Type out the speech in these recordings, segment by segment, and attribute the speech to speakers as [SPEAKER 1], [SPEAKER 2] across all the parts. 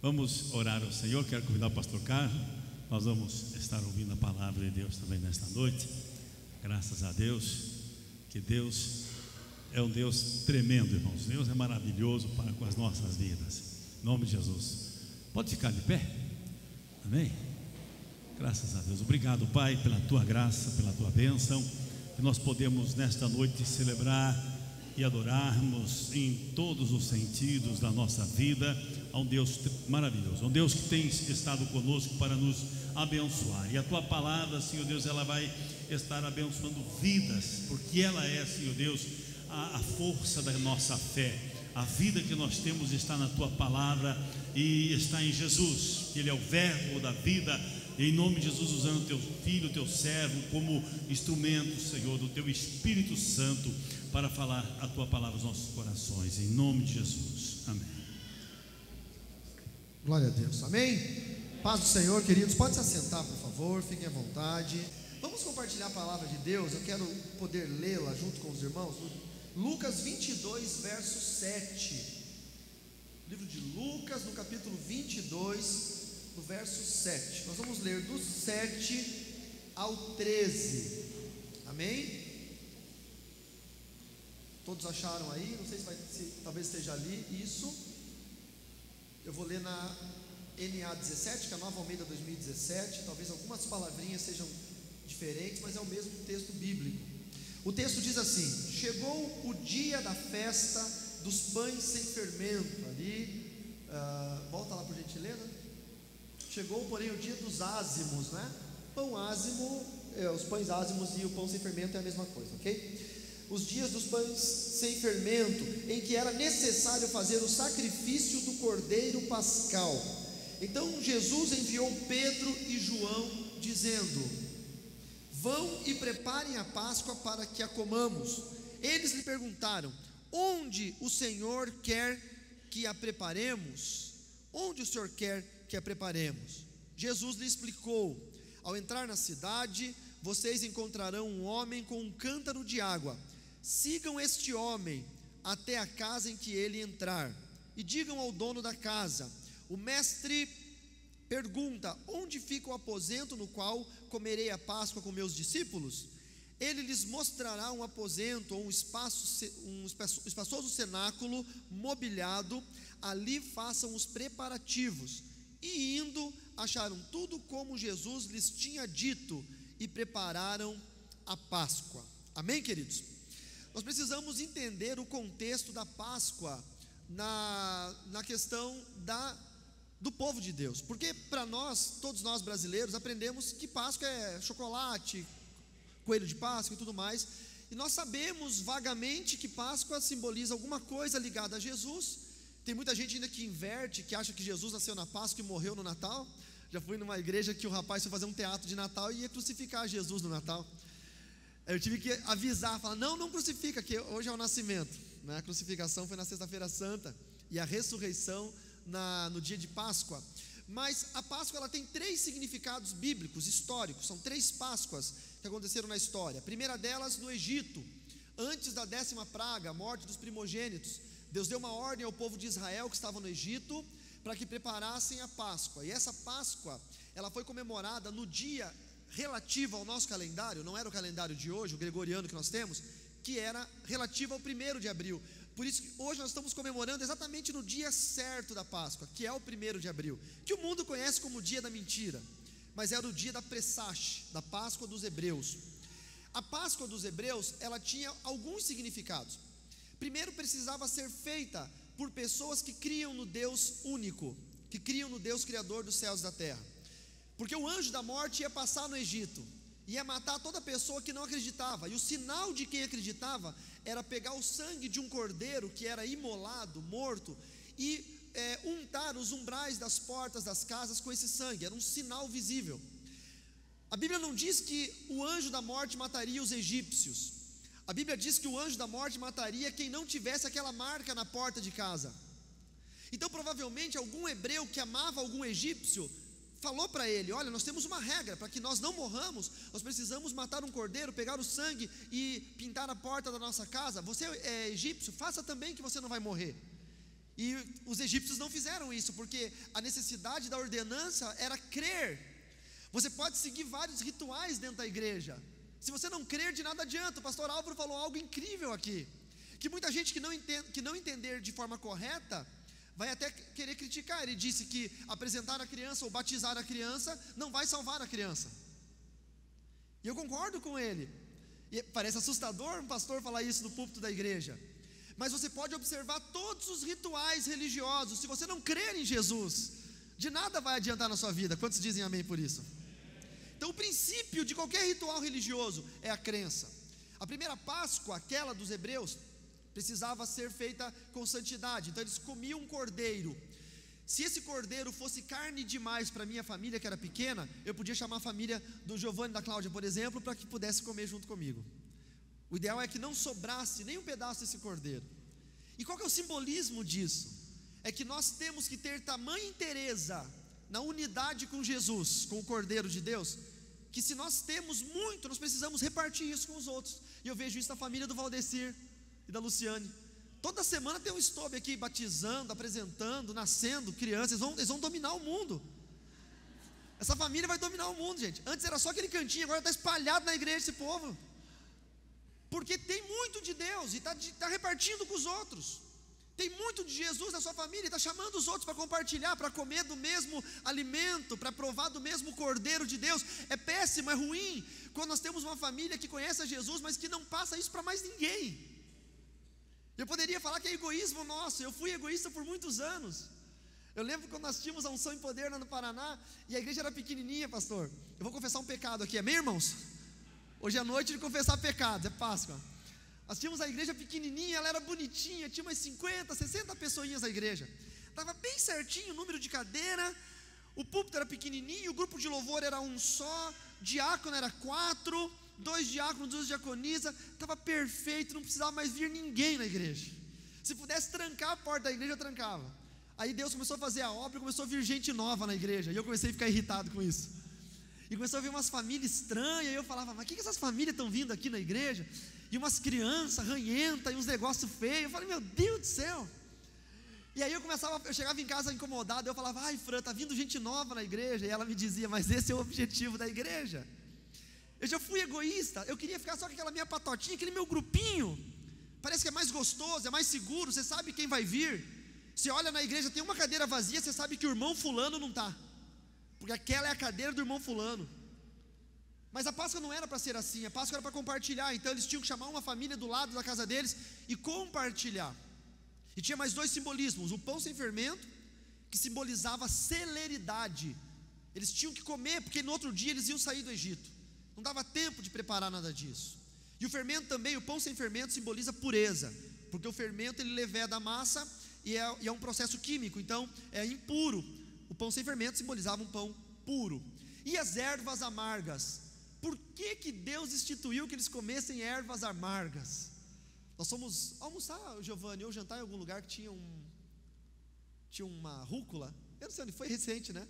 [SPEAKER 1] Vamos orar ao Senhor. Quero convidar o pastor Carlos. Nós vamos estar ouvindo a palavra de Deus também nesta noite. Graças a Deus, que Deus é um Deus tremendo, irmãos. Deus é maravilhoso para com as nossas vidas. Em nome de Jesus. Pode ficar de pé? Amém? Graças a Deus. Obrigado, Pai, pela tua graça, pela tua bênção, que nós podemos nesta noite celebrar e adorarmos em todos os sentidos da nossa vida a um Deus maravilhoso, um Deus que tem estado conosco para nos abençoar. E a tua palavra, Senhor Deus, ela vai estar abençoando vidas, porque ela é, Senhor Deus, a força da nossa fé. A vida que nós temos está na tua palavra e está em Jesus, que Ele é o verbo da vida. Em nome de Jesus, usando o teu filho, o teu servo, como instrumento, Senhor, do teu Espírito Santo, para falar a tua palavra aos nossos corações, em nome de Jesus, amém.
[SPEAKER 2] Glória a Deus, amém? Paz do Senhor, queridos, pode se assentar, por favor, fiquem à vontade. Vamos compartilhar a palavra de Deus. Eu quero poder lê-la junto com os irmãos. Lucas 22, verso 7. Livro de Lucas, no capítulo 22, no verso 7. Nós vamos ler do 7 ao 13. Amém? Todos acharam aí? Não sei se talvez esteja ali. Isso. Eu vou ler na NA 17, que é a Nova Almeida 2017. Talvez algumas palavrinhas sejam diferentes, mas é o mesmo texto bíblico. O texto diz assim: chegou o dia da festa dos pães sem fermento. Ali, volta lá por gentileza. Chegou, porém, o dia dos ázimos, né? Pão ázimo, os pães ázimos e o pão sem fermento é a mesma coisa, ok? Os dias dos pães sem fermento, em que era necessário fazer o sacrifício do cordeiro pascal. Então Jesus enviou Pedro e João, dizendo: vão e preparem a Páscoa para que a comamos. Eles lhe perguntaram: onde o Senhor quer que a preparemos? Onde o Senhor quer que a preparemos? Jesus lhe explicou: ao entrar na cidade, vocês encontrarão um homem com um cântaro de água. Sigam este homem até a casa em que ele entrar, e digam ao dono da casa: o mestre pergunta, onde fica o aposento no qual comerei a Páscoa com meus discípulos? Ele lhes mostrará um aposento ou um espaçoso cenáculo mobiliado. Ali façam os preparativos. E indo, acharam tudo como Jesus lhes tinha dito e prepararam a Páscoa. Amém, queridos? Nós precisamos entender o contexto da Páscoa na questão do povo de Deus, porque para nós, todos nós brasileiros, aprendemos que Páscoa é chocolate, coelho de Páscoa e tudo mais, e nós sabemos vagamente que Páscoa simboliza alguma coisa ligada a Jesus. Tem muita gente ainda que inverte, que acha que Jesus nasceu na Páscoa e morreu no Natal. Já fui numa igreja que o rapaz foi fazer um teatro de Natal e ia crucificar Jesus no Natal. Eu tive que avisar, falar: não crucifica, que hoje é o nascimento, né? A crucificação foi na sexta-feira santa e a ressurreição no dia de Páscoa. Mas a Páscoa, ela tem 3 significados bíblicos, históricos. São 3 Páscoas que aconteceram na história. A primeira delas no Egito, antes da 10ª praga, a morte dos primogênitos. Deus deu uma ordem ao povo de Israel que estava no Egito para que preparassem a Páscoa. E essa Páscoa, ela foi comemorada no dia relativo ao nosso calendário. Não era o calendário de hoje, o gregoriano que nós temos, que era relativo ao 1º de abril. Por isso que hoje nós estamos comemorando exatamente no dia certo da Páscoa, que é o 1º de abril, que o mundo conhece como o dia da mentira, mas era o dia da Pessach, da Páscoa dos hebreus. A Páscoa dos hebreus, ela tinha alguns significados. Primeiro, precisava ser feita por pessoas que criam no Deus único, que criam no Deus criador dos céus e da terra, porque o anjo da morte ia passar no Egito, ia matar toda pessoa que não acreditava, e o sinal de quem acreditava era pegar o sangue de um cordeiro que era imolado, morto, e untar os umbrais das portas das casas com esse sangue. Era um sinal visível. A Bíblia não diz que o anjo da morte mataria os egípcios. A Bíblia diz que o anjo da morte mataria quem não tivesse aquela marca na porta de casa. Então provavelmente algum hebreu que amava algum egípcio falou para ele: olha, nós temos uma regra, para que nós não morramos, nós precisamos matar um cordeiro, pegar o sangue e pintar a porta da nossa casa. Você é egípcio, faça também que você não vai morrer. E os egípcios não fizeram isso, porque a necessidade da ordenança era crer. Você pode seguir vários rituais dentro da igreja. Se você não crer, de nada adianta. O pastor Álvaro falou algo incrível aqui, que muita gente que não entender de forma correta, vai até querer criticar. Ele disse que apresentar a criança ou batizar a criança não vai salvar a criança. E eu concordo com ele. E parece assustador um pastor falar isso no púlpito da igreja, mas você pode observar todos os rituais religiosos. Se você não crer em Jesus, de nada vai adiantar na sua vida. Quantos dizem amém por isso? Então o princípio de qualquer ritual religioso é a crença. A primeira Páscoa, aquela dos hebreus, precisava ser feita com santidade. Então eles comiam um cordeiro. Se esse cordeiro fosse carne demais para minha família, que era pequena, eu podia chamar a família do Giovanni e da Cláudia, por exemplo, para que pudesse comer junto comigo. O ideal é que não sobrasse nem um pedaço desse cordeiro. E qual que é o simbolismo disso? É que nós temos que ter tamanha inteireza na unidade com Jesus, com o Cordeiro de Deus, que se nós temos muito, nós precisamos repartir isso com os outros. E eu vejo isso na família do Valdecir e da Luciane. Toda semana tem um Stobe aqui batizando, apresentando, nascendo, crianças. Eles vão dominar o mundo. Essa família vai dominar o mundo, gente. Antes era só aquele cantinho, agora está espalhado na igreja esse povo, porque tem muito de Deus e está repartindo com os outros. Tem muito de Jesus na sua família e está chamando os outros para compartilhar, para comer do mesmo alimento, para provar do mesmo Cordeiro de Deus. É péssimo, é ruim quando nós temos uma família que conhece a Jesus, mas que não passa isso para mais ninguém. Eu poderia falar que é egoísmo nosso. Eu fui egoísta por muitos anos. Eu lembro quando nós tínhamos a Unção em Poder lá no Paraná, e a igreja era pequenininha, pastor. Eu vou confessar um pecado aqui, amém, irmãos? Hoje é noite de confessar pecados, é Páscoa. Nós tínhamos a igreja pequenininha, ela era bonitinha, tinha umas 50, 60 pessoinhas na igreja. Estava bem certinho o número de cadeira, o púlpito era pequenininho, o grupo de louvor era um só, diácono era 4, 2 diáconos, 2 diaconisas, estava perfeito, não precisava mais vir ninguém na igreja. Se pudesse trancar a porta da igreja, eu trancava. Aí Deus começou a fazer a obra e começou a vir gente nova na igreja, e eu comecei a ficar irritado com isso. E começou a vir umas famílias estranhas, e eu falava, mas o que essas famílias estão vindo aqui na igreja? E umas crianças ranhentas, e uns negócios feios. Eu falei, meu Deus do céu. E aí eu chegava em casa incomodado, eu falava, ai Fran, está vindo gente nova na igreja. E ela me dizia, mas esse é o objetivo da igreja. Eu já fui egoísta, eu queria ficar só com aquela minha patotinha, aquele meu grupinho. Parece que é mais gostoso, é mais seguro, você sabe quem vai vir. Você olha na igreja, tem uma cadeira vazia, você sabe que o irmão fulano não está, porque aquela é a cadeira do irmão fulano. Mas a Páscoa não era para ser assim, a Páscoa era para compartilhar. Então eles tinham que chamar uma família do lado da casa deles e compartilhar. E tinha mais 2 simbolismos: o pão sem fermento, que simbolizava celeridade. Eles tinham que comer, porque no outro dia eles iam sair do Egito, não dava tempo de preparar nada disso. E o fermento também, o pão sem fermento, simboliza pureza, porque o fermento ele leveda a massa e é um processo químico, então é impuro. O pão sem fermento simbolizava um pão puro. E as ervas amargas, por que Deus instituiu que eles comessem ervas amargas? Nós fomos almoçar, Giovanni, ou jantar em algum lugar que tinha uma rúcula, eu não sei onde foi, recente, né?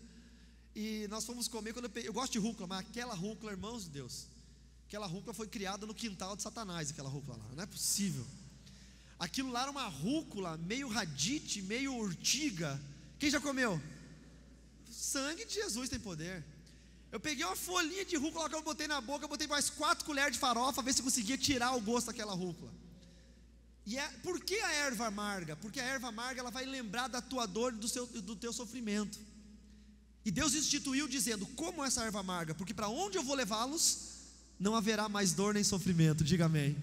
[SPEAKER 2] E nós fomos comer, eu gosto de rúcula, mas aquela rúcula, irmãos de Deus, aquela rúcula foi criada no quintal de Satanás, aquela rúcula lá, não é possível. Aquilo lá era uma rúcula, meio radite, meio urtiga. Quem já comeu? O sangue de Jesus tem poder. Eu peguei uma folhinha de rúcula que eu botei na boca, eu botei mais 4 colheres de farofa, ver se conseguia tirar o gosto daquela rúcula. E por que a erva amarga? Porque a erva amarga ela vai lembrar da tua dor e do teu sofrimento. E Deus instituiu dizendo, como essa erva amarga? Porque para onde eu vou levá-los, não haverá mais dor nem sofrimento. Diga amém.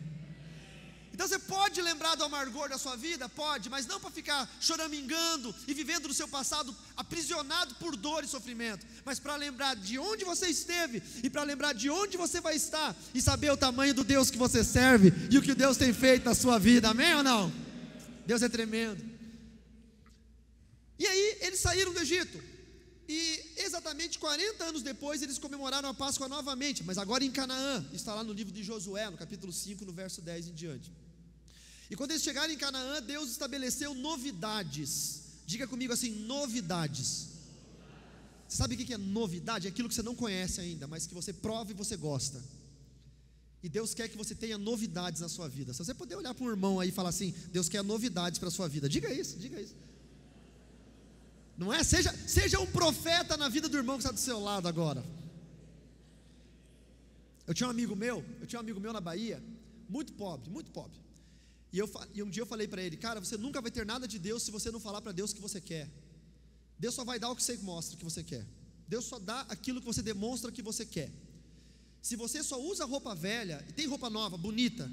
[SPEAKER 2] Então você pode lembrar do amargor da sua vida? Pode, mas não para ficar choramingando e vivendo no seu passado aprisionado por dor e sofrimento, mas para lembrar de onde você esteve e para lembrar de onde você vai estar e saber o tamanho do Deus que você serve e o que Deus tem feito na sua vida. Amém ou não? Deus é tremendo. E aí eles saíram do Egito e exatamente 40 anos depois eles comemoraram a Páscoa novamente, mas agora em Canaã. Está lá no livro de Josué, no capítulo 5, no verso 10 em diante. E quando eles chegaram em Canaã, Deus estabeleceu novidades. Diga comigo assim, novidades. Você sabe o que é novidade? É aquilo que você não conhece ainda, mas que você prova e você gosta. E Deus quer que você tenha novidades na sua vida. Se você puder olhar para um irmão aí e falar assim, Deus quer novidades para a sua vida, diga isso, diga isso. Não é? Seja um profeta na vida do irmão que está do seu lado agora. Eu tinha um amigo meu na Bahia, muito pobre. E um dia eu falei para ele: cara, você nunca vai ter nada de Deus se você não falar para Deus o que você quer. Deus só vai dar o que você mostra que você quer. Deus só dá aquilo que você demonstra que você quer. Se você só usa roupa velha e tem roupa nova, bonita,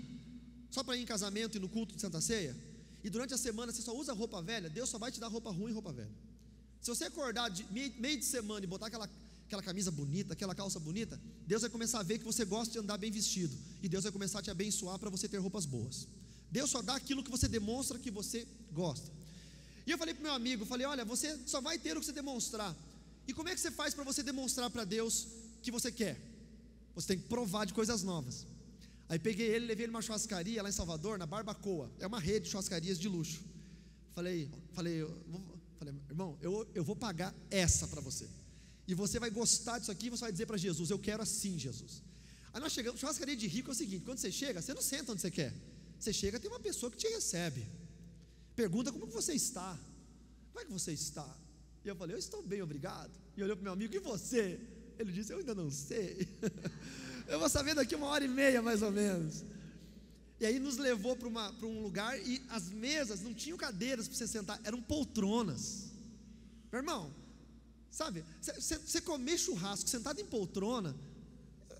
[SPEAKER 2] só para ir em casamento e no culto de Santa Ceia, e durante a semana você só usa roupa velha, Deus só vai te dar roupa ruim e roupa velha. Se você acordar meio de semana e botar aquela camisa bonita, aquela calça bonita, Deus vai começar a ver que você gosta de andar bem vestido, e Deus vai começar a te abençoar para você ter roupas boas. Deus só dá aquilo que você demonstra que você gosta. E eu falei para o meu amigo, olha, você só vai ter o que você demonstrar. E como é que você faz para você demonstrar para Deus que você quer? Você tem que provar de coisas novas. Aí peguei ele, levei ele numa churrascaria lá em Salvador, na Barbacoa. É uma rede de churrascarias de luxo. Falei, irmão, eu vou pagar essa para você. E você vai gostar disso aqui, e você vai dizer para Jesus: eu quero assim, Jesus. Aí nós chegamos, churrascaria de rico é o seguinte: quando você chega, você não senta onde você quer. Você chega, tem uma pessoa que te recebe, pergunta como que você está. Como é que você está? E eu falei: eu estou bem, obrigado. E olhou para o meu amigo: e você? Ele disse: eu ainda não sei. Eu vou saber daqui 1h30 mais ou menos. E aí nos levou para um lugar, e as mesas não tinham cadeiras para você sentar, eram poltronas. Meu irmão, sabe, você comer churrasco sentado em poltrona,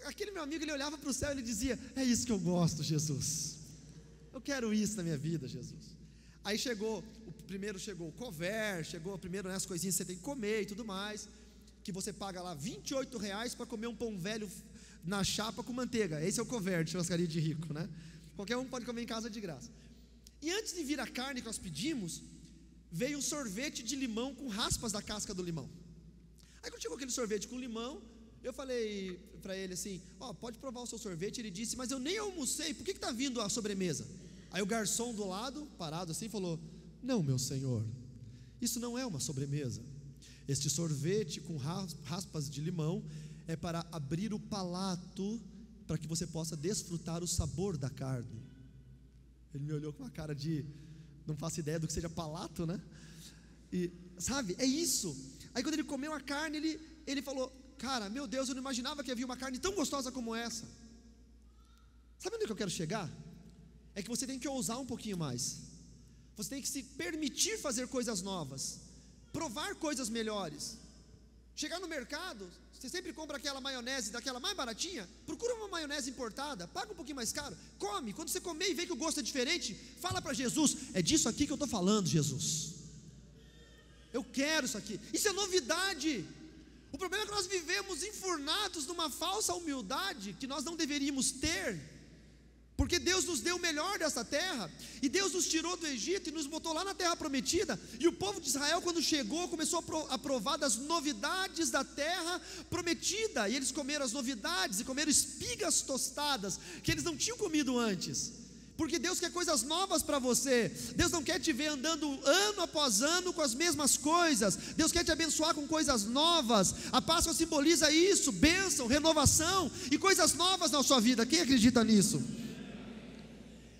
[SPEAKER 2] aquele meu amigo, ele olhava para o céu e ele dizia: é isso que eu gosto, Jesus. Eu quero isso na minha vida, Jesus. Aí primeiro chegou o couvert, chegou primeiro as coisinhas que você tem que comer e tudo mais, que você paga lá R$28 para comer um pão velho na chapa com manteiga. Esse é o couvert de churrascaria de rico, né? Qualquer um pode comer em casa de graça. E antes de vir a carne que nós pedimos, veio um sorvete de limão com raspas da casca do limão. Aí quando chegou aquele sorvete com limão, eu falei para ele assim: pode provar o seu sorvete. Ele disse: mas eu nem almocei, por que está vindo a sobremesa? Aí o garçom do lado, parado assim, falou: não, meu senhor, isso não é uma sobremesa. Este sorvete com raspas de limão é para abrir o palato, para que você possa desfrutar o sabor da carne. Ele me olhou com uma cara de: não faço ideia do que seja palato, né? E sabe, é isso. Aí quando ele comeu a carne, ele falou: cara, meu Deus, eu não imaginava que havia uma carne tão gostosa como essa. Sabe onde que eu quero chegar? É que você tem que ousar um pouquinho mais. Você tem que se permitir fazer coisas novas, provar coisas melhores. Chegar no mercado, você sempre compra aquela maionese daquela mais baratinha, procura uma maionese importada, paga um pouquinho mais caro, come. Quando você comer e ver que o gosto é diferente, fala para Jesus: é disso aqui que eu estou falando, Jesus. Eu quero isso aqui. Isso é novidade. O problema é que nós vivemos enfurnados numa falsa humildade que nós não deveríamos ter, porque Deus nos deu o melhor dessa terra, e Deus nos tirou do Egito e nos botou lá na terra prometida. E o povo de Israel, quando chegou, começou a provar das novidades da terra prometida, e eles comeram as novidades e comeram espigas tostadas que eles não tinham comido antes. Porque Deus quer coisas novas para você. Deus não quer te ver andando ano após ano com as mesmas coisas. Deus quer te abençoar com coisas novas. A Páscoa simboliza isso: bênção, renovação e coisas novas na sua vida. Quem acredita nisso?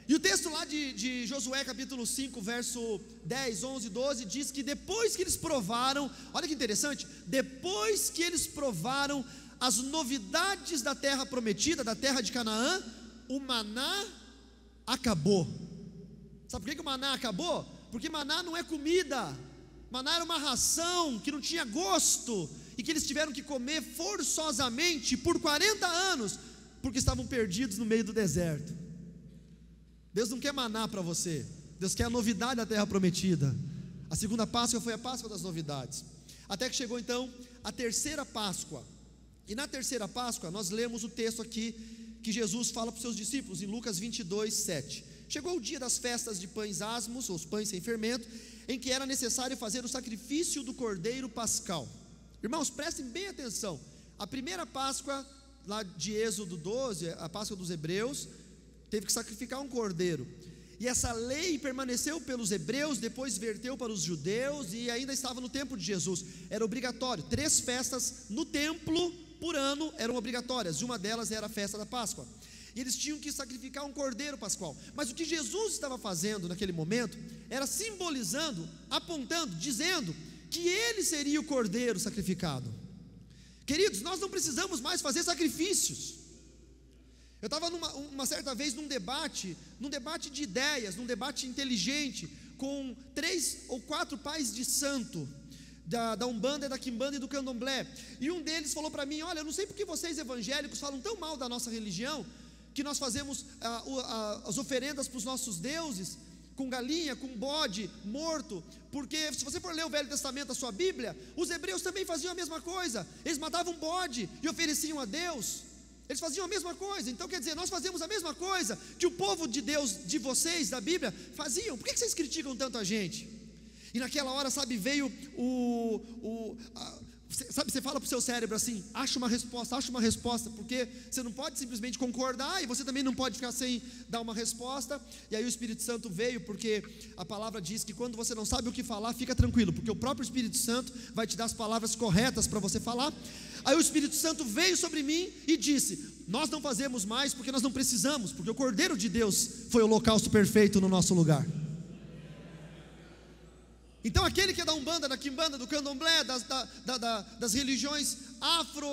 [SPEAKER 2] E o texto lá de Josué capítulo 5, verso 10, 11, 12 diz que depois que eles provaram, olha que interessante, depois que eles provaram as novidades da terra prometida, da terra de Canaã, o maná acabou. Sabe por que o maná acabou? Porque maná não é comida, maná era uma ração que não tinha gosto, e que eles tiveram que comer forçosamente por 40 anos, porque estavam perdidos no meio do deserto. Deus não quer maná para você, Deus quer a novidade da terra prometida. A segunda Páscoa foi a Páscoa das novidades, até que chegou então a terceira Páscoa. E na terceira Páscoa nós lemos o texto aqui que Jesus fala para os seus discípulos em Lucas 22, 7. Chegou o dia das festas de pães asmos, ou os pães sem fermento, em que era necessário fazer o sacrifício do cordeiro pascal. Irmãos, prestem bem atenção. A primeira Páscoa lá de Êxodo 12, a Páscoa dos hebreus, teve que sacrificar um cordeiro, e essa lei permaneceu pelos hebreus, depois verteu para os judeus, e ainda estava no tempo de Jesus. Era obrigatório, 3 festas no templo por ano eram obrigatórias, e uma delas era a festa da Páscoa, e eles tinham que sacrificar um cordeiro pascual. Mas o que Jesus estava fazendo naquele momento, era simbolizando, apontando, dizendo que Ele seria o cordeiro sacrificado. Queridos, nós não precisamos mais fazer sacrifícios. Eu estava uma certa vez num debate de ideias, num debate inteligente, com 3 ou 4 pais de santo, da Umbanda, da Quimbanda e do Candomblé, e um deles falou para mim: olha, eu não sei porque vocês evangélicos falam tão mal da nossa religião, que nós fazemos as oferendas para os nossos deuses, com galinha, com bode morto, porque se você for ler o Velho Testamento, a sua Bíblia, os hebreus também faziam a mesma coisa, eles matavam bode e ofereciam a Deus, eles faziam a mesma coisa. Então quer dizer, nós fazemos a mesma coisa que o povo de Deus, de vocês, da Bíblia, faziam. Por que vocês criticam tanto a gente? E naquela hora, sabe, veio sabe, você fala para o seu cérebro assim: acha uma resposta, porque você não pode simplesmente concordar, e você também não pode ficar sem dar uma resposta. E aí o Espírito Santo veio, porque a palavra diz que quando você não sabe o que falar, fica tranquilo, porque o próprio Espírito Santo vai te dar as palavras corretas para você falar. Aí o Espírito Santo veio sobre mim e disse: nós não fazemos mais porque nós não precisamos, porque o Cordeiro de Deus foi o holocausto perfeito no nosso lugar. Então aquele que é da Umbanda, da Quimbanda, do Candomblé, das religiões afro,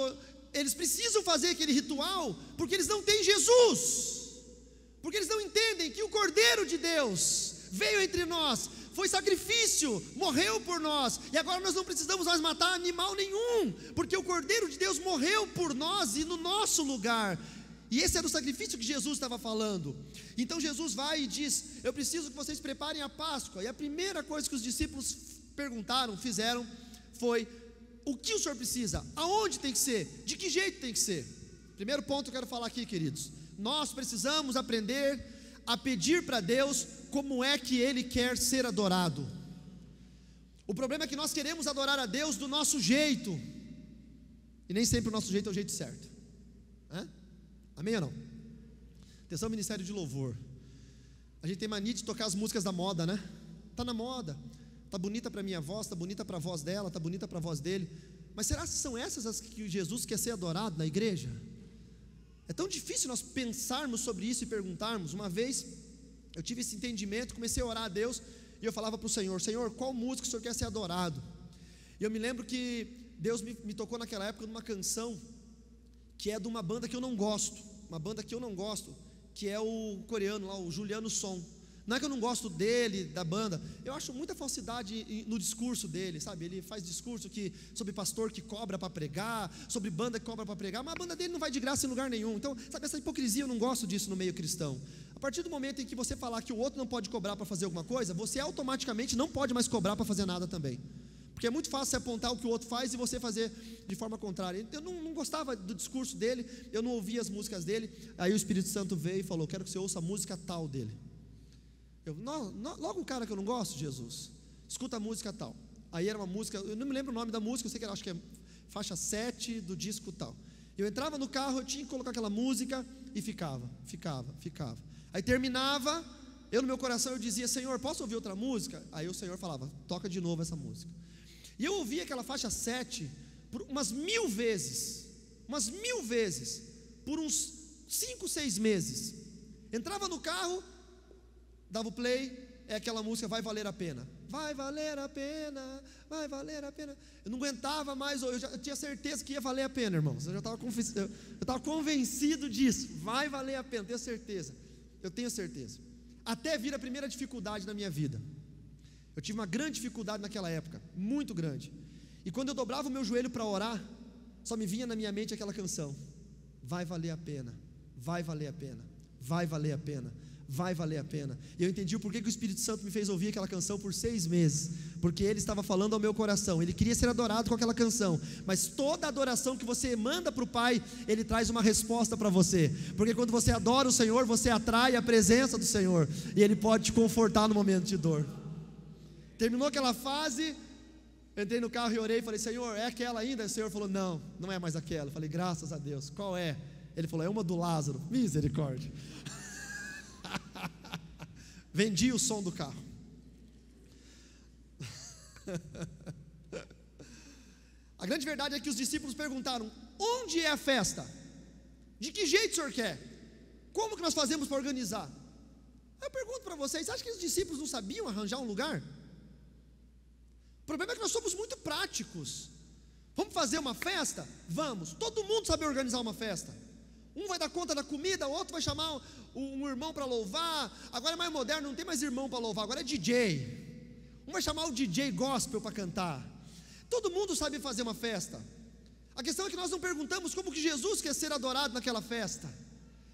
[SPEAKER 2] eles precisam fazer aquele ritual, porque eles não têm Jesus, porque eles não entendem que o Cordeiro de Deus veio entre nós, foi sacrifício, morreu por nós, e agora nós não precisamos mais matar animal nenhum, porque o Cordeiro de Deus morreu por nós e no nosso lugar. E esse era o sacrifício que Jesus estava falando. Então Jesus vai e diz: eu preciso que vocês preparem a Páscoa. E a primeira coisa que os discípulos fizeram foi: o que o Senhor precisa? Aonde tem que ser? De que jeito tem que ser? Primeiro ponto que eu quero falar aqui, queridos: nós precisamos aprender a pedir para Deus como é que Ele quer ser adorado. O problema é que nós queremos adorar a Deus do nosso jeito, e nem sempre o nosso jeito é o jeito certo. Amém ou não? Atenção, ministério de louvor. A gente tem mania de tocar as músicas da moda, né? Está na moda, está bonita para a minha voz, está bonita para a voz dela, está bonita para a voz dele. Mas será que são essas as que Jesus quer ser adorado na igreja? É tão difícil nós pensarmos sobre isso e perguntarmos. Uma vez eu tive esse entendimento, comecei a orar a Deus, e eu falava para o Senhor: Senhor, qual música o Senhor quer ser adorado? E eu me lembro que Deus me tocou naquela época numa canção que é de uma banda que eu não gosto, que é o coreano lá, o Juliano Som. Não é que eu não gosto dele, da banda, eu acho muita falsidade no discurso dele, sabe? Ele faz discurso sobre pastor que cobra para pregar, sobre banda que cobra para pregar, mas a banda dele não vai de graça em lugar nenhum. Então, sabe, essa hipocrisia, eu não gosto disso no meio cristão. A partir do momento em que você falar que o outro não pode cobrar para fazer alguma coisa, você automaticamente não pode mais cobrar para fazer nada também, porque é muito fácil você apontar o que o outro faz e você fazer de forma contrária. Eu não gostava do discurso dele, eu não ouvia as músicas dele. Aí o Espírito Santo veio e falou: quero que você ouça a música tal dele. Logo um cara que eu não gosto, Jesus, escuta a música tal. Aí era uma música, eu não me lembro o nome da música, eu sei que acho que é faixa 7 do disco tal. Eu entrava no carro, eu tinha que colocar aquela música e ficava. Aí terminava, eu no meu coração eu dizia: Senhor, posso ouvir outra música? Aí o Senhor falava: toca de novo essa música. E eu ouvia aquela faixa 7 por umas 1000 vezes, por uns 5, 6 meses. Entrava no carro, dava o play, é aquela música: vai valer a pena, vai valer a pena, vai valer a pena. Eu não aguentava mais, eu já tinha certeza que ia valer a pena, irmãos. Eu já estava convencido disso. Vai valer a pena, eu tenho certeza. Até vir a primeira dificuldade na minha vida. Eu tive uma grande dificuldade naquela época, muito grande. E quando eu dobrava o meu joelho para orar, só me vinha na minha mente aquela canção: vai valer a pena, vai valer a pena, vai valer a pena, vai valer a pena. E eu entendi o porquê que o Espírito Santo me fez ouvir aquela canção por 6 meses, porque Ele estava falando ao meu coração. Ele queria ser adorado com aquela canção, mas toda adoração que você manda para o Pai, Ele traz uma resposta para você, porque quando você adora o Senhor, você atrai a presença do Senhor, e Ele pode te confortar no momento de dor. Terminou aquela fase, entrei no carro e orei e falei: Senhor, é aquela ainda? O Senhor falou: não, não é mais aquela. Eu falei: graças a Deus. Qual é? Ele falou: é uma do Lázaro. Misericórdia. Vendi o som do carro. A grande verdade é que os discípulos perguntaram: onde é a festa? De que jeito o Senhor quer? Como que nós fazemos para organizar? Eu pergunto para vocês: acha que os discípulos não sabiam arranjar um lugar? O problema é que nós somos muito práticos. Vamos fazer uma festa? Vamos. Todo mundo sabe organizar uma festa. Um vai dar conta da comida, o outro vai chamar um irmão para louvar. Agora é mais moderno, não tem mais irmão para louvar, agora é DJ. Um vai chamar o DJ gospel para cantar. Todo mundo sabe fazer uma festa. A questão é que nós não perguntamos como que Jesus quer ser adorado naquela festa.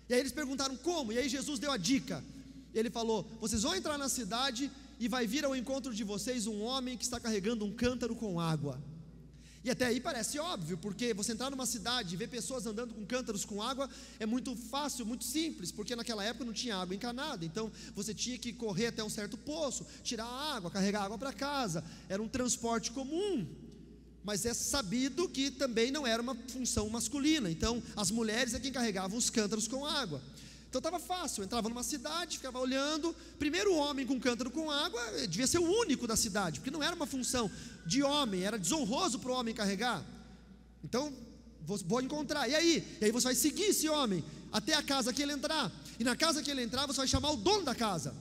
[SPEAKER 2] E aí eles perguntaram como, e aí Jesus deu a dica. Ele falou: vocês vão entrar na cidade e vai vir ao encontro de vocês um homem que está carregando um cântaro com água. E até aí parece óbvio, porque você entrar numa cidade e ver pessoas andando com cântaros com água é muito fácil, muito simples, porque naquela época não tinha água encanada, então você tinha que correr até um certo poço, tirar a água, carregar água para casa, era um transporte comum. Mas é sabido que também não era uma função masculina, então as mulheres é quem carregavam os cântaros com água. Então estava fácil, eu entrava numa cidade, ficava olhando. Primeiro o homem com cântaro com água devia ser o único da cidade, porque não era uma função de homem, era desonroso para o homem carregar. Então, vou encontrar, e aí você vai seguir esse homem até a casa que ele entrar. E na casa que ele entrar, você vai chamar o dono da casa.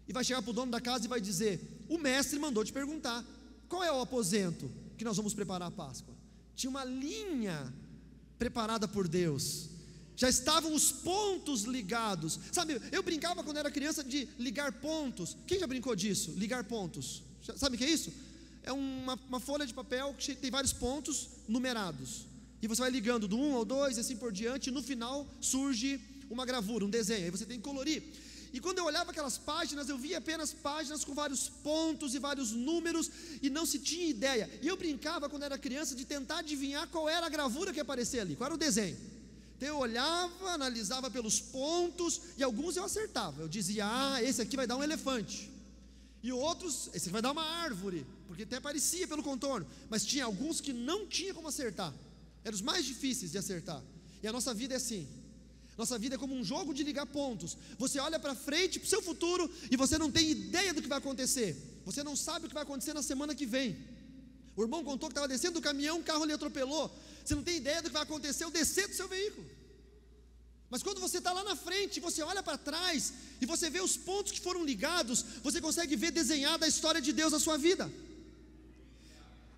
[SPEAKER 2] E vai chegar para o dono da casa e vai dizer: o mestre mandou te perguntar qual é o aposento que nós vamos preparar a Páscoa. Tinha uma linha preparada por Deus. Já estavam os pontos ligados. Sabe, eu brincava quando era criança de ligar pontos. Quem já brincou disso? Ligar pontos. Sabe o que é isso? É uma folha de papel que tem vários pontos numerados. E você vai ligando do 1 ao 2 e assim por diante. E no final surge uma gravura, um desenho. Aí você tem que colorir. E quando eu olhava aquelas páginas, eu via apenas páginas com vários pontos e vários números, e não se tinha ideia. E eu brincava quando era criança de tentar adivinhar qual era a gravura que aparecia ali, qual era o desenho. Então eu olhava, analisava pelos pontos, e alguns eu acertava. Eu dizia: esse aqui vai dar um elefante. E outros, esse aqui vai dar uma árvore, porque até parecia pelo contorno. Mas tinha alguns que não tinha como acertar. Eram os mais difíceis de acertar. E a nossa vida é assim. Nossa vida é como um jogo de ligar pontos. Você olha para frente, para o seu futuro, e você não tem ideia do que vai acontecer. Você não sabe o que vai acontecer na semana que vem. O irmão contou que estava descendo do caminhão, o carro lhe atropelou. Você não tem ideia do que vai acontecer ao descer do seu veículo. Mas quando você está lá na frente, você olha para trás, e você vê os pontos que foram ligados, você consegue ver desenhada a história de Deus na sua vida.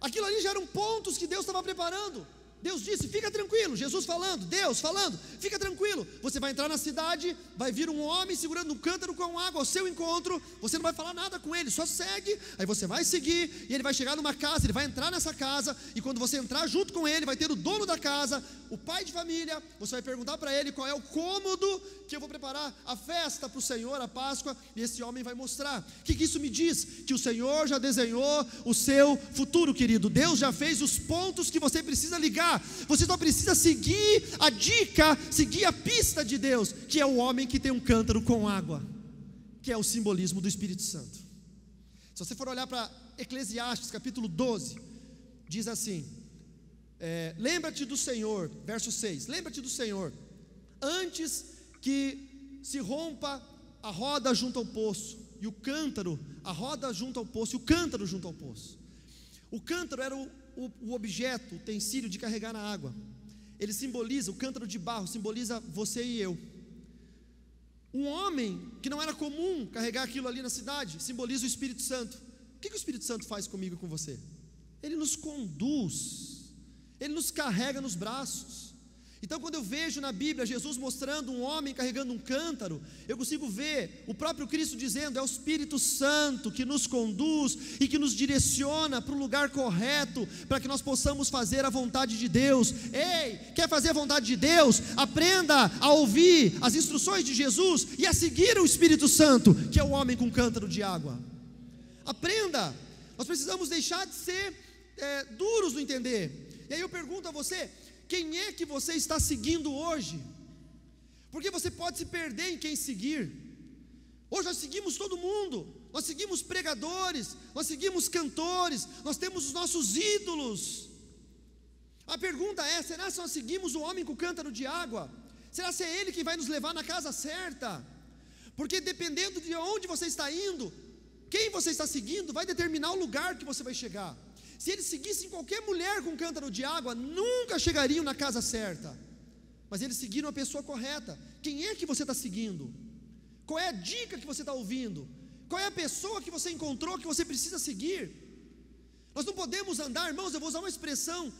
[SPEAKER 2] Aquilo ali já eram pontos que Deus estava preparando. Deus disse: fica tranquilo. Jesus falando, Deus falando, fica tranquilo. Você vai entrar na cidade, vai vir um homem segurando um cântaro com água ao seu encontro. Você não vai falar nada com ele, só segue. Aí você vai seguir, e ele vai chegar numa casa, ele vai entrar nessa casa. E quando você entrar junto com ele, vai ter o dono da casa, o pai de família. Você vai perguntar para ele qual é o cômodo que eu vou preparar a festa para o Senhor, a Páscoa. E esse homem vai mostrar. O que isso me diz? Que o Senhor já desenhou o seu futuro, querido. Deus já fez os pontos que você precisa ligar. Você só precisa seguir a dica, seguir a pista de Deus, que é o homem que tem um cântaro com água, que é o simbolismo do Espírito Santo. Se você for olhar para Eclesiastes capítulo 12, diz assim: lembra-te do Senhor, verso 6, lembra-te do Senhor, antes que se rompa a roda junto ao poço, e o cântaro, a roda junto ao poço, e o cântaro junto ao poço. O cântaro era o objeto, o utensílio de carregar a água. Ele simboliza, o cântaro de barro simboliza você e eu. Um homem que não era comum carregar aquilo ali na cidade, simboliza o Espírito Santo. O que o Espírito Santo faz comigo e com você? Ele nos conduz, ele nos carrega nos braços. Então, quando eu vejo na Bíblia Jesus mostrando um homem carregando um cântaro, eu consigo ver o próprio Cristo dizendo: é o Espírito Santo que nos conduz e que nos direciona para o lugar correto, para que nós possamos fazer a vontade de Deus. Ei, quer fazer a vontade de Deus? Aprenda a ouvir as instruções de Jesus e a seguir o Espírito Santo, que é o homem com cântaro de água. Aprenda. Nós precisamos deixar de ser duros no entender. E aí eu pergunto a você: quem é que você está seguindo hoje? Porque você pode se perder em quem seguir. Hoje nós seguimos todo mundo, nós seguimos pregadores, nós seguimos cantores, nós temos os nossos ídolos. A pergunta é: será que nós seguimos o homem com cântaro de água? Será que é ele que vai nos levar na casa certa? Porque dependendo de onde você está indo, quem você está seguindo vai determinar o lugar que você vai chegar. Se eles seguissem qualquer mulher com cântaro de água, nunca chegariam na casa certa. Mas eles seguiram a pessoa correta. Quem é que você está seguindo? Qual é a dica que você está ouvindo? Qual é a pessoa que você encontrou que você precisa seguir? Nós não podemos andar, irmãos, eu vou usar uma expressão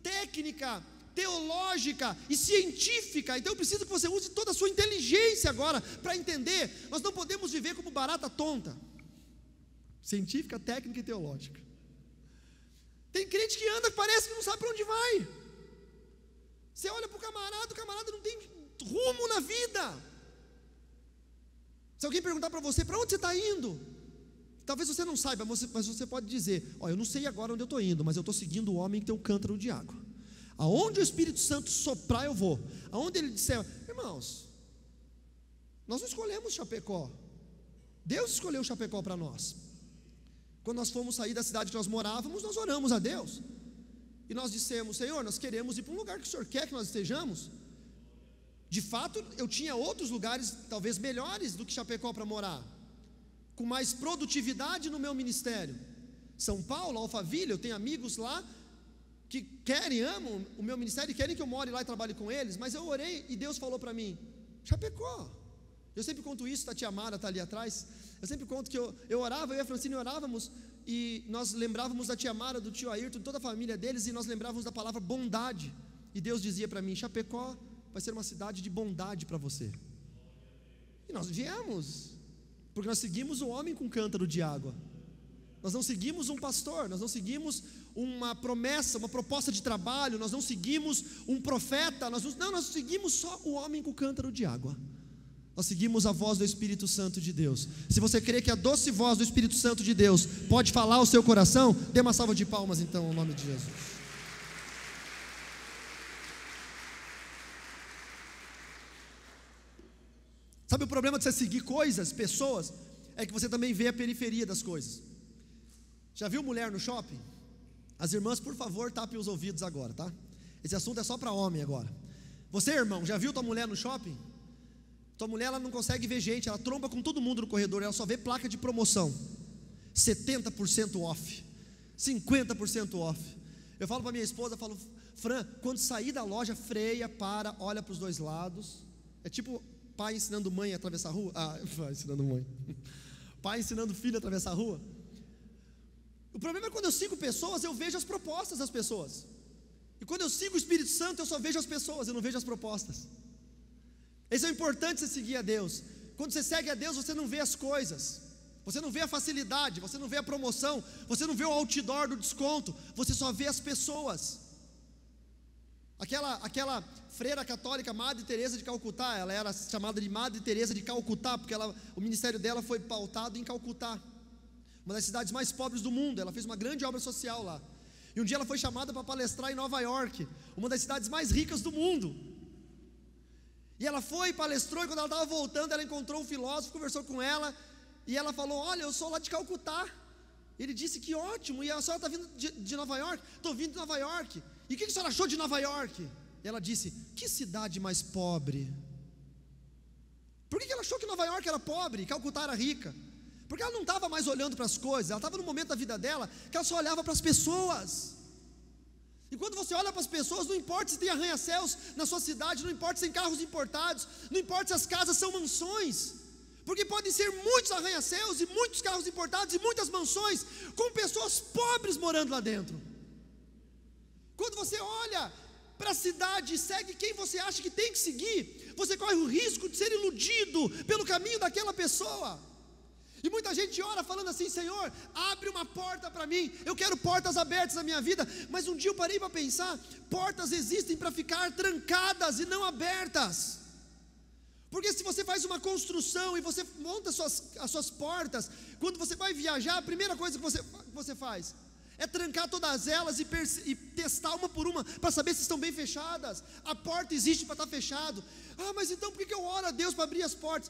[SPEAKER 2] técnica, teológica e científica. Então eu preciso que você use toda a sua inteligência agora para entender. Nós não podemos viver como barata tonta. Científica, técnica e teológica. Tem crente que anda que parece que não sabe para onde vai. Você olha para o camarada não tem rumo na vida. Se alguém perguntar para você, para onde você está indo? Talvez você não saiba, mas você pode dizer: ó, eu não sei agora onde eu estou indo, mas eu estou seguindo o homem que tem um cântaro de água. Aonde o Espírito Santo soprar eu vou. Aonde ele disser, irmãos, nós não escolhemos Chapecó. Deus escolheu Chapecó para nós. Quando nós fomos sair da cidade que nós morávamos, nós oramos a Deus. E nós dissemos: Senhor, nós queremos ir para um lugar que o Senhor quer que nós estejamos. De fato, eu tinha outros lugares, talvez melhores do que Chapecó para morar, com mais produtividade no meu ministério. São Paulo, Alphaville, eu tenho amigos lá que querem, amam o meu ministério e querem que eu more lá e trabalhe com eles. Mas eu orei e Deus falou para mim: Chapecó. Eu sempre conto isso, a tia Mara está ali atrás. Eu sempre conto que eu orava, eu e a Francine orávamos, e nós lembrávamos da tia Mara, do tio Ayrton, toda a família deles, e nós lembrávamos da palavra bondade. E Deus dizia para mim: Chapecó vai ser uma cidade de bondade para você. E nós viemos, porque nós seguimos um homem com cântaro de água. Nós não seguimos um pastor, nós não seguimos uma promessa, uma proposta de trabalho, nós não seguimos um profeta, nós seguimos só o homem com cântaro de água. Nós seguimos a voz do Espírito Santo de Deus. Se você crê que a doce voz do Espírito Santo de Deus pode falar ao seu coração, dê uma salva de palmas então, em nome de Jesus. Sabe o problema de você seguir coisas, pessoas, é que você também vê a periferia das coisas. Já viu mulher no shopping? As irmãs, por favor, tapem os ouvidos agora, tá? Esse assunto é só para homem agora. Você, irmão, já viu tua mulher no shopping? Tua mulher, ela não consegue ver gente, ela tromba com todo mundo no corredor, ela só vê placa de promoção, 70% off, 50% off. Eu falo para minha esposa, eu falo: Fran, quando sair da loja, freia, para, olha para os dois lados. É tipo pai ensinando mãe a atravessar a rua. Pai ensinando mãe. Pai ensinando filho a atravessar a rua. O problema é quando eu sigo pessoas, eu vejo as propostas das pessoas. E quando eu sigo o Espírito Santo, eu só vejo as pessoas, eu não vejo as propostas. Esse é o importante, você seguir a Deus. Quando você segue a Deus, você não vê as coisas, você não vê a facilidade, você não vê a promoção, você não vê o outdoor do desconto, você só vê as pessoas. Aquela freira católica, Madre Teresa de Calcutá, ela era chamada de Madre Teresa de Calcutá, porque o ministério dela foi pautado em Calcutá, uma das cidades mais pobres do mundo. Ela fez uma grande obra social lá, e um dia ela foi chamada para palestrar em Nova York, uma das cidades mais ricas do mundo. E ela foi, palestrou, e quando ela estava voltando, ela encontrou um filósofo, conversou com ela, e ela falou: olha, eu sou lá de Calcutá. Ele disse: que ótimo, e a senhora está vindo de Nova York? Estou vindo de Nova York. E o que a senhora achou de Nova York? E ela disse: que cidade mais pobre. Por que ela achou que Nova York era pobre e Calcutá era rica? Porque ela não estava mais olhando para as coisas, ela estava num momento da vida dela que ela só olhava para as pessoas. E quando você olha para as pessoas, não importa se tem arranha-céus na sua cidade, não importa se tem carros importados, não importa se as casas são mansões, porque podem ser muitos arranha-céus e muitos carros importados e muitas mansões com pessoas pobres morando lá dentro. Quando você olha para a cidade e segue quem você acha que tem que seguir, você corre o risco de ser iludido pelo caminho daquela pessoa. E muita gente ora falando assim: Senhor, abre uma porta para mim, eu quero portas abertas na minha vida. Mas um dia eu parei para pensar: portas existem para ficar trancadas e não abertas. Porque se você faz uma construção e você monta as suas portas, quando você vai viajar, a primeira coisa que você faz é trancar todas elas e testar uma por uma, para saber se estão bem fechadas. A porta existe para estar fechado. Mas então por que eu oro a Deus para abrir as portas?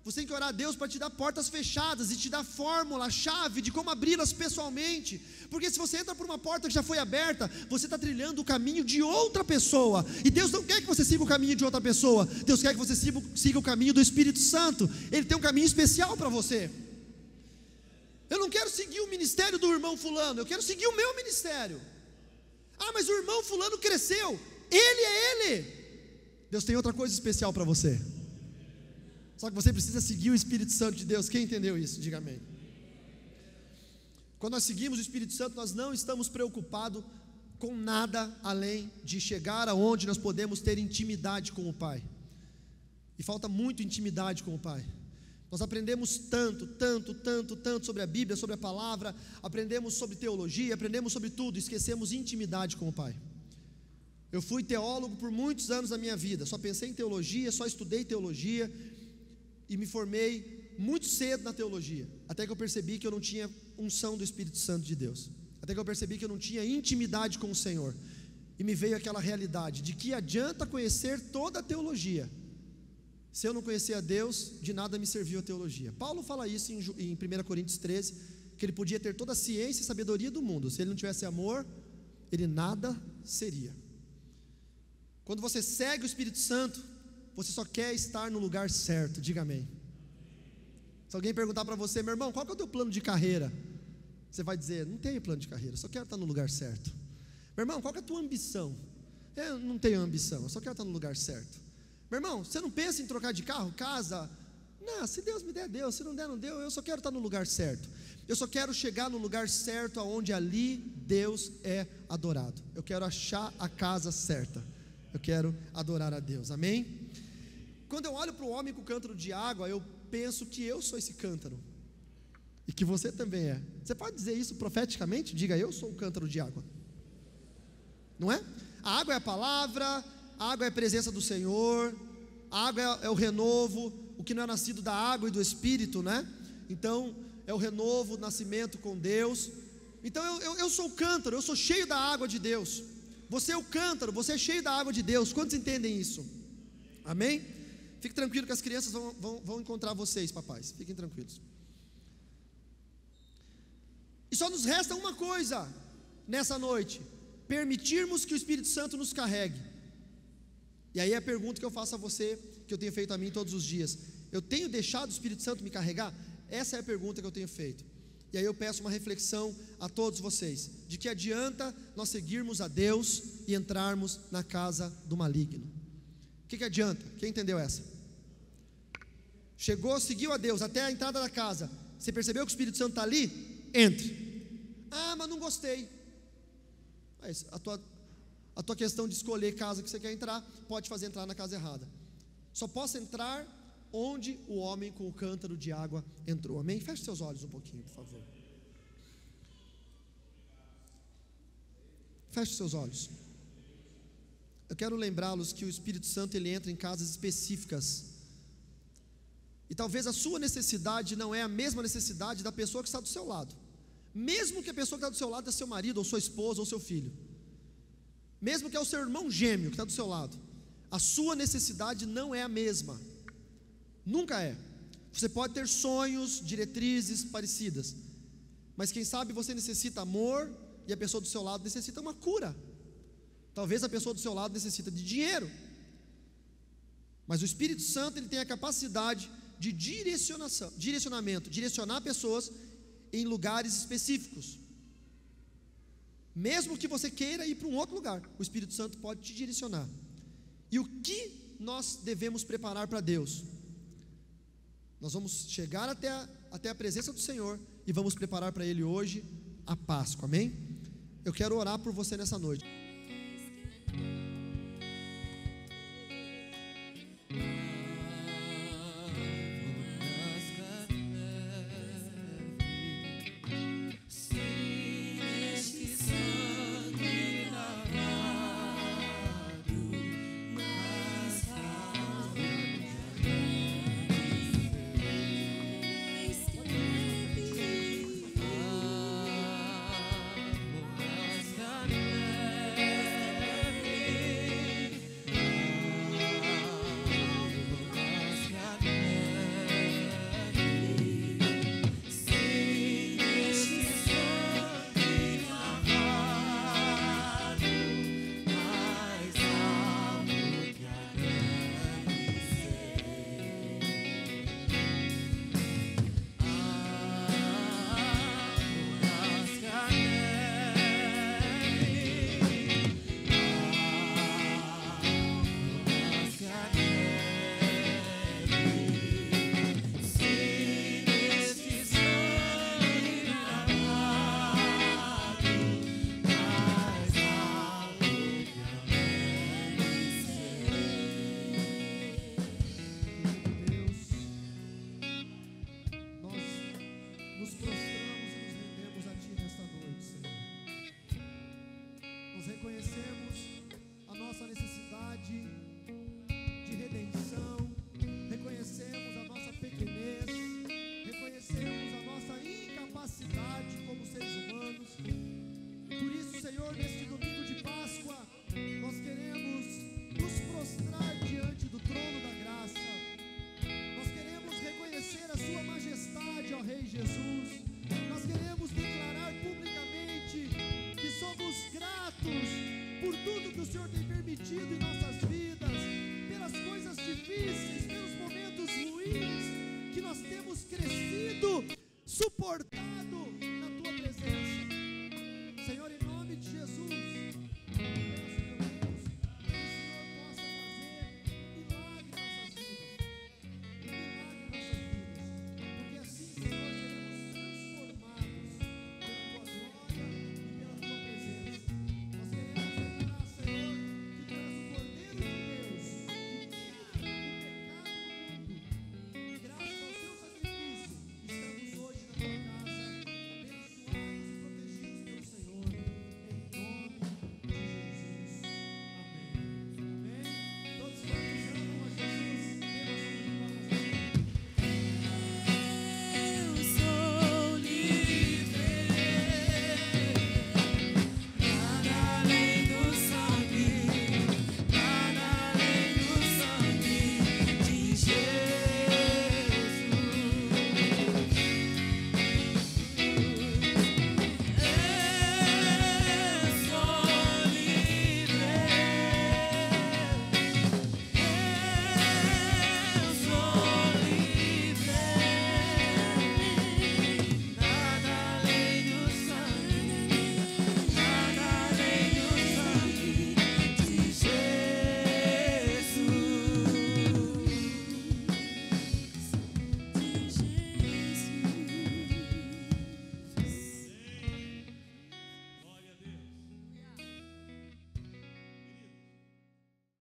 [SPEAKER 2] Você tem que orar a Deus para te dar portas fechadas e te dar fórmula, chave de como abri-las pessoalmente. Porque se você entra por uma porta que já foi aberta, você está trilhando o caminho de outra pessoa. E Deus não quer que você siga o caminho de outra pessoa. Deus quer que você siga o caminho do Espírito Santo. Ele tem um caminho especial para você. Eu não quero seguir o ministério do irmão fulano, eu quero seguir o meu ministério. Mas o irmão fulano cresceu, ele é ele. Deus tem outra coisa especial para você. Só que você precisa seguir o Espírito Santo de Deus. Quem entendeu isso? Diga amém. Quando nós seguimos o Espírito Santo, nós não estamos preocupados com nada além de chegar aonde nós podemos ter intimidade com o Pai. E falta muito intimidade com o Pai. Nós aprendemos tanto sobre a Bíblia, sobre a palavra, aprendemos sobre teologia, aprendemos sobre tudo, esquecemos intimidade com o Pai. Eu fui teólogo por muitos anos da minha vida, só pensei em teologia, só estudei teologia e me formei muito cedo na teologia, até que eu percebi que eu não tinha unção do Espírito Santo de Deus, até que eu percebi que eu não tinha intimidade com o Senhor, e me veio aquela realidade de que adianta conhecer toda a teologia, se eu não conhecer a Deus, de nada me serviu a teologia. Paulo fala isso em 1 Coríntios 13, que ele podia ter toda a ciência e sabedoria do mundo, se ele não tivesse amor, ele nada seria. Quando você segue o Espírito Santo, você só quer estar no lugar certo, diga amém. Se alguém perguntar para você, meu irmão, qual que é o teu plano de carreira? Você vai dizer, não tenho plano de carreira, só quero estar no lugar certo. Meu irmão, qual que é a tua ambição? Eu não tenho ambição, eu só quero estar no lugar certo. Meu irmão, você não pensa em trocar de carro, casa? Não, se Deus me der, Deus, se não der, não deu, eu só quero estar no lugar certo. Eu só quero chegar no lugar certo, aonde ali Deus é adorado. Eu quero achar a casa certa. Eu quero adorar a Deus, amém? Quando eu olho para o homem com o cântaro de água, eu penso que eu sou esse cântaro, e que você também é. Você pode dizer isso profeticamente? Diga, eu sou o cântaro de água, não é? A água é a palavra, a água é a presença do Senhor, a água é o renovo, o que não é nascido da água e do Espírito, né? Então, é o renovo, o nascimento com Deus. Então, eu sou o cântaro, eu sou cheio da água de Deus. Você é o cântaro, você é cheio da água de Deus. Quantos entendem isso? Amém? Fique tranquilo que as crianças vão encontrar vocês, papais. Fiquem tranquilos. E só nos resta uma coisa nessa noite: permitirmos que o Espírito Santo nos carregue. E aí é a pergunta que eu faço a você, que eu tenho feito a mim todos os dias: eu tenho deixado o Espírito Santo me carregar? Essa é a pergunta que eu tenho feito. E aí eu peço uma reflexão a todos vocês: de que adianta nós seguirmos a Deus e entrarmos na casa do maligno? O que adianta? Quem entendeu essa? Chegou, seguiu a Deus até a entrada da casa, você percebeu que o Espírito Santo está ali? Entre. Ah, mas não gostei. Mas a tua questão de escolher casa que você quer entrar pode fazer entrar na casa errada. Só posso entrar onde o homem com o cântaro de água entrou, amém? Feche seus olhos um pouquinho, por favor. Feche seus olhos. Eu quero lembrá-los que o Espírito Santo, ele entra em casas específicas, e talvez a sua necessidade não é a mesma necessidade da pessoa que está do seu lado, mesmo que a pessoa que está do seu lado é seu marido, ou sua esposa, ou seu filho, mesmo que é o seu irmão gêmeo que está do seu lado, a sua necessidade não é a mesma, nunca é. Você pode ter sonhos, diretrizes parecidas, mas quem sabe você necessita amor, e a pessoa do seu lado necessita uma cura. Talvez a pessoa do seu lado necessita de dinheiro, mas o Espírito Santo, ele tem a capacidade de direcionamento, direcionar pessoas em lugares específicos. Mesmo que você queira ir para um outro lugar, o Espírito Santo pode te direcionar. E o que nós devemos preparar para Deus? Nós vamos chegar até a presença do Senhor e vamos preparar para Ele hoje a Páscoa, amém? Eu quero orar por você nessa noite. reconhecemos a nossa necessidade de redenção, reconhecemos a nossa pequenez, reconhecemos a nossa incapacidade como seres humanos. Por isso, Senhor, neste domingo de Páscoa, nós queremos nos prostrar diante do trono da graça. Nós queremos reconhecer a Sua majestade, ó Rei Jesus.